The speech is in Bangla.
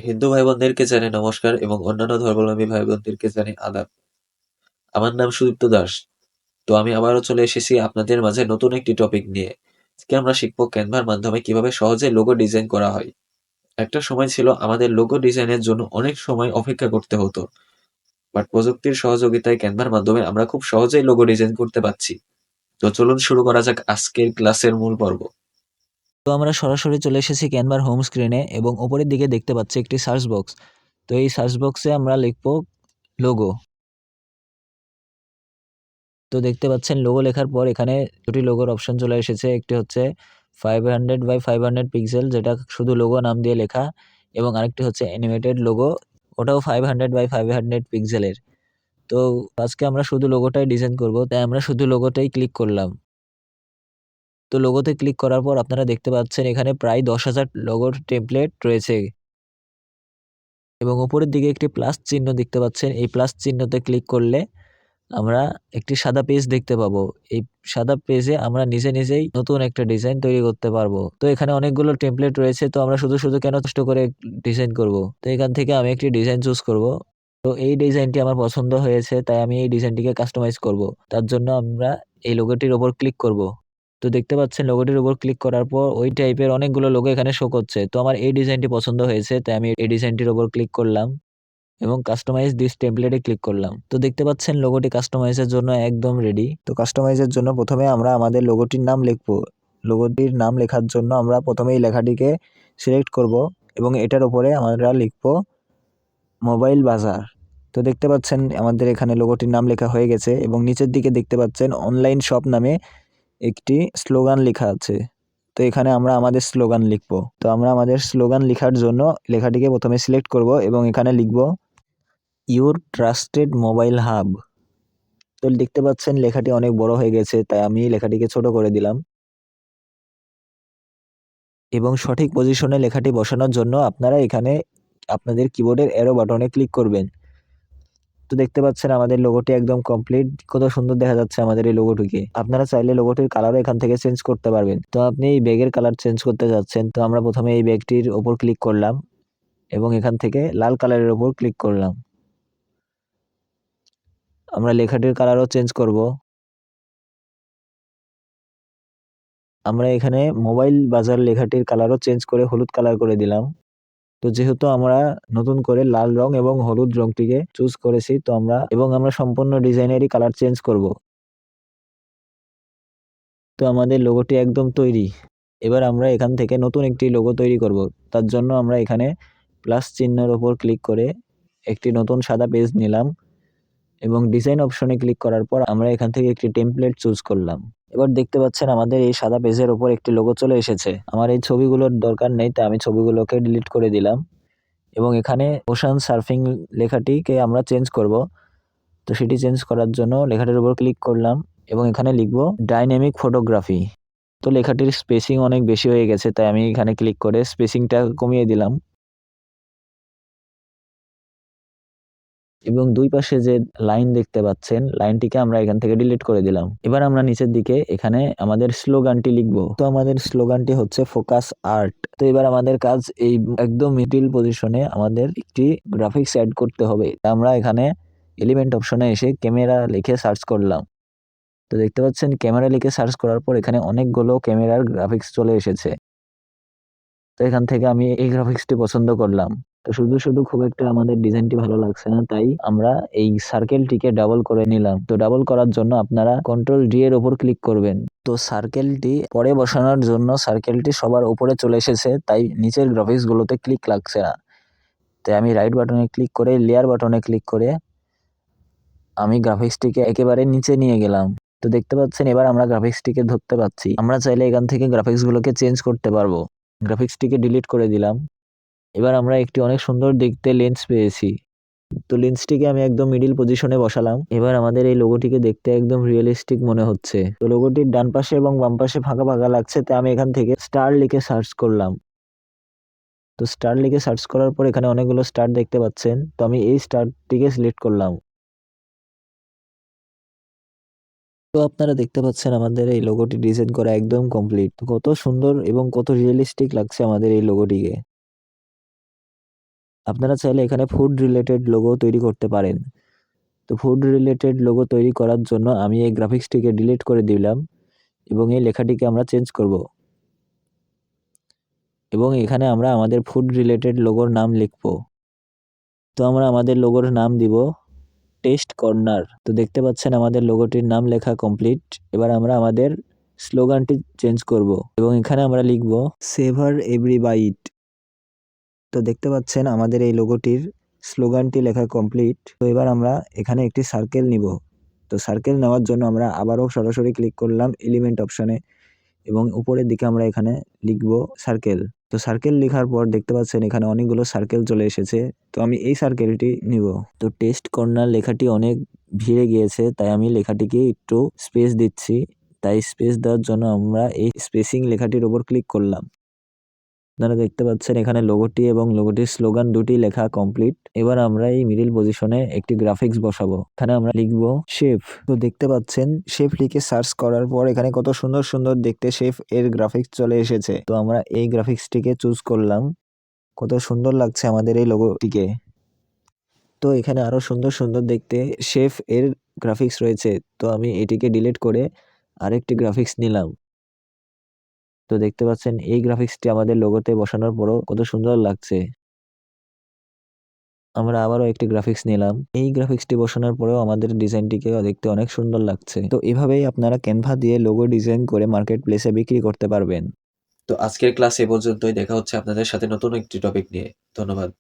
হিন্দু ভাই বোনদেরকে জানাই নমস্কার এবং অন্যান্য ধর্মাবলম্বী ভাই বোনদেরকে জানাই আদাব। আমার নাম সুদীপ্ত দাস। তো আমি আবারও চলে এসেছি আপনাদের মাঝে নতুন একটি টপিক নিয়ে। আজকে আমরা শিখবো ক্যানভার মাধ্যমে কিভাবে সহজে লোগো ডিজাইন করা হয়। একটা সময় ছিল আমাদের লোগো ডিজাইনের জন্য অনেক সময় অপেক্ষা করতে হতো, বাট প্রযুক্তির সহযোগিতায় ক্যানভার মাধ্যমে আমরা খুব সহজেই লোগো ডিজাইন করতে পারছি। তো চলুন শুরু করা যাক আজকের ক্লাসের মূল পর্ব। তো আমরা সরাসরি চলে এসেছি ক্যানভার হোম স্ক্রিনে এবং ওপরের দিকে দেখতে পাচ্ছি একটি সার্চ বক্স। তো এই সার্চ বক্সে আমরা লিখব লোগো। তো দেখতে পাচ্ছেন লোগো লেখার পর এখানে দুটি লোগোর অপশন চলে এসেছে। একটি হচ্ছে 500 বাই 500 পিক্সেল, যেটা শুধু লোগো নাম দিয়ে লেখা, এবং আরেকটি হচ্ছে অ্যানিমেটেড লোগো, ওটাও 500 বাই 500 পিক্সেলের। তো আজকে আমরা শুধু লোগোটাই ডিজাইন করব, তাই আমরা শুধু লোগোটাই ক্লিক করলাম। তো লোগোতে ক্লিক করার পর আপনারা দেখতে পাচ্ছেন এখানে প্রায় 10,000 লোগোর টেমপ্লেট রয়েছে এবং উপরের দিকে একটি প্লাস চিহ্ন দেখতে পাচ্ছেন। এই প্লাস চিহ্নতে ক্লিক করলে আমরা একটি সাদা পেজ দেখতে পাবো। এই সাদা পেজে আমরা নিজেই নতুন একটা ডিজাইন তৈরি করতে পারবো। তো এখানে অনেকগুলো টেমপ্লেট রয়েছে, তো আমরা শুধু কেন কষ্ট করে ডিজাইন করব। তো এখান থেকে আমি একটি ডিজাইন চুজ করব। তো এই ডিজাইনটি আমার পছন্দ হয়েছে, তাই আমি এই ডিজাইনটিকে কাস্টমাইজ করব। তার জন্য আমরা এই লোগোটির উপর ক্লিক করব। তো দেখতে পাচ্ছেন লোগোটির উপর ক্লিক করার পর ওই টাইপের অনেকগুলো লোগো এখানে শো করছে। তো আমার এই ডিজাইনটি পছন্দ হয়েছে, তাই আমি এই ডিজাইনটির উপর ক্লিক করলাম এবং কাস্টমাইজ দিস টেমপ্লেটে ক্লিক করলাম। তো দেখতে পাচ্ছেন লোগোটি কাস্টমাইজের জন্য একদম রেডি। তো কাস্টমাইজের জন্য প্রথমে আমরা আমাদের লোগোটির নাম লিখবো। লোগোটির নাম লেখার জন্য আমরা প্রথমে এই লেখাটিকে সিলেক্ট করব এবং এটার উপরে আমরা লিখবো মোবাইল বাজার। তো দেখতে পাচ্ছেন আমাদের এখানে লোগোটির নাম লেখা হয়ে গেছে এবং নিচের দিকে দেখতে পাচ্ছেন অনলাইন শপ নামে একটি স্লোগান লেখা আছে। তো এখানে আমরা আমাদের স্লোগান লিখবো। তো আমরা আমাদের স্লোগান লেখার জন্য লেখাটিকে প্রথমে সিলেক্ট করব এবং এখানে লিখবো ইউর ট্রাস্টেড মোবাইল হাব। তো দেখতে পাচ্ছেন লেখাটি অনেক বড় হয়ে গেছে, তাই আমি লেখাটিকে ছোট করে দিলাম এবং সঠিক পজিশনে লেখাটি বসানোর জন্য আপনারা এখানে আপনাদের কিবোর্ডের অ্যারো বাটনে ক্লিক করবেন। তো দেখতে পাচ্ছেন আমাদের লোগোটি একদম কমপ্লিট। কত সুন্দর দেখা যাচ্ছে আমাদের এই লোগোটিকে। আপনারা চাইলে লোগোটির কালারও এখান থেকে চেঞ্জ করতে পারবেন। তো আপনি এই ব্যাগের কালার চেঞ্জ করতে যাচ্ছেন, তো আমরা প্রথমে এই ব্যাগটির ওপর ক্লিক করলাম এবং এখান থেকে লাল কালারের ওপর ক্লিক করলাম। আমরা লেখাটির কালারও চেঞ্জ করব। আমরা এখানে মোবাইল বাজার লেখাটির কালারও চেঞ্জ করে হলুদ কালার করে দিলাম। তো যেহেতু আমরা নতুন করে লাল রং এবং হলুদ রংটিকে চুজ করেছি, তো আমরা সম্পূর্ণ ডিজাইনেরই কালার চেঞ্জ করব। তো আমাদের লোগোটি একদম তৈরি। এবার আমরা এখান থেকে নতুন একটি লোগো তৈরি করব। তার জন্য আমরা এখানে প্লাস চিহ্নের উপর ক্লিক করে একটি নতুন সাদা পেজ নিলাম এবং ডিজাইন অপশনে ক্লিক করার পর আমরা এখান থেকে একটি টেমপ্লেট চুজ করলাম। এবার দেখতে পাচ্ছেন আমাদের এই সাদা পেজের উপর একটি লোগো চলে এসেছে। আমার এই ছবিগুলোর দরকার নেই, তাই আমি ছবিগুলোকে ডিলিট করে দিলাম এবং এখানে ওশান সার্ফিং লেখাটিকে আমরা চেঞ্জ করব। তো সেটি চেঞ্জ করার জন্য লেখাটির উপর ক্লিক করলাম এবং এখানে লিখব ডাইনামিক ফটোগ্রাফি। তো লেখাটির স্পেসিং অনেক বেশি হয়ে গেছে, তাই আমি এখানে ক্লিক করে স্পেসিংটা কমিয়ে দিলাম এবং দুই পাশে যে লাইন দেখতে পাচ্ছেন, লাইনটিকে আমরা এখান থেকে ডিলিট করে দিলাম। এবার আমরা নিচের দিকে এখানে আমাদের স্লোগানটি লিখব। তো আমাদের স্লোগানটি হচ্ছে ফোকাস আর্ট। তো এবার আমাদের কাজ এই একদম মিডিল পজিশনে আমাদের একটি গ্রাফিক্স অ্যাড করতে হবে। আমরা এখানে এলিমেন্ট অপশনে এসে ক্যামেরা লিখে সার্চ করলাম। তো দেখতে পাচ্ছেন ক্যামেরা লিখে সার্চ করার পর এখানে অনেকগুলো ক্যামেরার গ্রাফিক্স চলে এসেছে। তো এখান থেকে আমি এই গ্রাফিক্সটি পছন্দ করলাম। তো শুধু খুব একটা আমাদের ডিজাইনটি ভালো লাগছে না, তাই আমরা এই সার্কেলটিকে ডাবল করে নিলাম। তো ডাবল করার জন্য আপনারা কন্ট্রোল ডি এর উপর ক্লিক করবেন। তো সার্কেলটি পরে বসানোর জন্য সার্কেলটি সবার উপরে চলে এসেছে, তাই নিচের গ্রাফিক্স গুলোতে ক্লিক লাগছে না। তাই আমি রাইট বাটনে ক্লিক করে লেয়ার বাটনে ক্লিক করে আমি গ্রাফিক্সটিকে একেবারে নিচে নিয়ে গেলাম। তো দেখতে পাচ্ছেন এবার আমরা গ্রাফিক্সটিকে ধরতে পাচ্ছি। আমরা চাইলে এখান থেকে গ্রাফিক্স গুলোকে চেঞ্জ করতে পারবো। গ্রাফিক্সটিকে ডিলিট করে দিলাম। এবার আমরা একটি অনেক সুন্দর দেখতে লেন্স পেয়েছি। তো লেন্সটিকে আমি একদম মিডিল পজিশনে বসালাম। এবার আমাদের এই লোগোটিকে দেখতে একদম রিয়েলিস্টিক মনে হচ্ছে। তো লোগোটির ডান পাশে এবং বাম পাশে ফাঁকা ফাঁকা লাগছে, তাই আমি এখান থেকে স্টার লিখে সার্চ করলাম। তো স্টার লিখে সার্চ করার পর এখানে অনেকগুলো স্টার দেখতে পাচ্ছেন, তো আমি এই স্টারটিকে সিলেক্ট করলাম। তো আপনারা দেখতে পাচ্ছেন আমাদের এই লোগোটি ডিজাইন করা একদম কমপ্লিট। কত সুন্দর এবং কত রিয়েলিস্টিক লাগছে আমাদের এই লোগোটিকে। আপনারা চাইলে এখানে ফুড রিলেটেড লোগো তৈরি করতে পারেন। তো ফুড রিলেটেড লোগো তৈরি করার জন্য আমি এই গ্রাফিক্সটিকে ডিলিট করে দিলাম এবং এই লেখাটিকে আমরা চেঞ্জ করব। এবং এখানে আমরা আমাদের ফুড রিলেটেড লোগোর নাম লিখব। তো আমরা আমাদের লোগোর নাম দিব টেস্ট কর্নার। তো দেখতে পাচ্ছেন আমাদের লোগোটির নাম লেখা কমপ্লিট। এবার আমরা আমাদের স্লোগানটি চেঞ্জ করব এবং এখানে আমরা লিখব সেভার এভরি বাইট। তো দেখতে পাচ্ছেন আমাদের এই লোগোটির স্লোগানটি লেখা কমপ্লিট। তো এবার আমরা এখানে একটি সার্কেল নিব। তো সার্কেল নেওয়ার জন্য আমরা আবারও সরাসরি ক্লিক করলাম এলিমেন্ট অপশনে এবং উপরের দিকে আমরা এখানে লিখব সার্কেল। তো সার্কেল লেখার পর দেখতে পাচ্ছেন এখানে অনেকগুলো সার্কেল চলে এসেছে। তো আমি এই সার্কেলটি নিব। তো টেস্ট কর্নার লেখাটি অনেক ভিড়ে গিয়েছে, তাই আমি লেখাটিকে একটু স্পেস দিচ্ছি। তাই স্পেস দেওয়ার জন্য আমরা এই স্পেসিং লেখাটির উপর ক্লিক করলাম। আপনারা দেখতে পাচ্ছেন এখানে লোগোটি এবং লোগোটির স্লোগান দুটি লেখা কমপ্লিট। এবার আমরা এই মিডিল পজিশনে একটি গ্রাফিক্স বসাবো। এখানে আমরা লিখব শেফ। তো দেখতে পাচ্ছেন শেফ লিখে সার্চ করার পর এখানে কত সুন্দর সুন্দর দেখতে শেফ এর গ্রাফিক্স চলে এসেছে। তো আমরা এই গ্রাফিক্সটিকে চুজ করলাম। কত সুন্দর লাগছে আমাদের এই লোগোটিকে। তো এখানে আরো সুন্দর সুন্দর দেখতে শেফ এর গ্রাফিক্স রয়েছে। তো আমি এটিকে ডিলিট করে আরেকটি গ্রাফিক্স নিলাম। তো দেখতে পাচ্ছেন এই গ্রাফিক্সটি আমাদের লোগোতে বসানোর পরও কত সুন্দর লাগছে। আমরা আবারও একটি গ্রাফিক্স নিলাম। এই গ্রাফিক্সটি বসানোর পরেও আমাদের ডিজাইনটিকে দেখতে অনেক সুন্দর লাগছে। তো এভাবেই আপনারা ক্যানভা দিয়ে লোগো ডিজাইন করে মার্কেট প্লেসে বিক্রি করতে পারবেন। তো আজকের ক্লাস এ পর্যন্তই। দেখা হচ্ছে আপনাদের সাথে নতুন একটি টপিক নিয়ে। ধন্যবাদ।